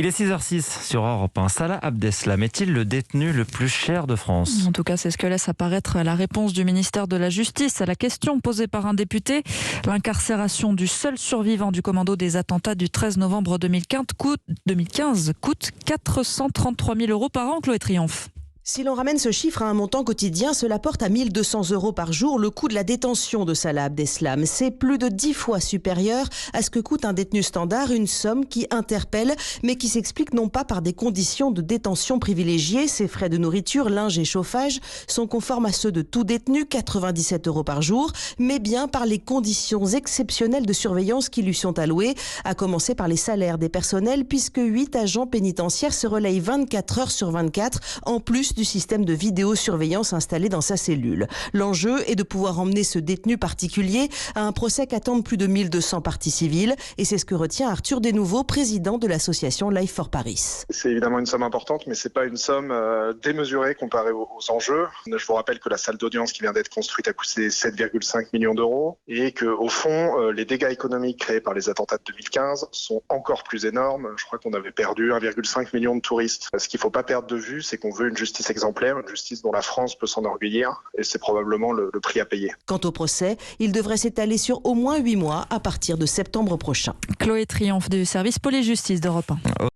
Il est 6h06 sur Europe 1. Salah Abdeslam est-il le détenu le plus cher de France ? En tout cas, c'est ce que laisse apparaître la réponse du ministère de la Justice à la question posée par un député. L'incarcération du seul survivant du commando des attentats du 13 novembre 2015 coûte 433 000 € par an, Chloé Triomphe. Si l'on ramène ce chiffre à un montant quotidien, cela porte à 1 200 € par jour le coût de la détention de Salah Abdeslam. C'est plus de 10 fois supérieur à ce que coûte un détenu standard, une somme qui interpelle, mais qui s'explique non pas par des conditions de détention privilégiées. Ses frais de nourriture, linge et chauffage sont conformes à ceux de tout détenu, 97 € par jour, mais bien par les conditions exceptionnelles de surveillance qui lui sont allouées, à commencer par les salaires des personnels, puisque 8 agents pénitentiaires se relayent 24 heures sur 24, en plus du système de vidéosurveillance installé dans sa cellule. L'enjeu est de pouvoir emmener ce détenu particulier à un procès qu'attendent plus de 1200 parties civiles, et c'est ce que retient Arthur Desnouveaux, président de l'association Life for Paris. C'est évidemment une somme importante, mais c'est pas une somme démesurée comparée aux enjeux. Je vous rappelle que la salle d'audience qui vient d'être construite a coûté 7,5 millions d'euros et que, au fond, les dégâts économiques créés par les attentats de 2015 sont encore plus énormes. Je crois qu'on avait perdu 1,5 million de touristes. Ce qu'il faut pas perdre de vue, c'est qu'on veut une justice exemplaire, une justice dont la France peut s'enorgueillir, et c'est probablement le prix à payer. Quant au procès, il devrait s'étaler sur au moins 8 mois à partir de septembre prochain. Chloé Triomphe du service police-justice d'Europe 1.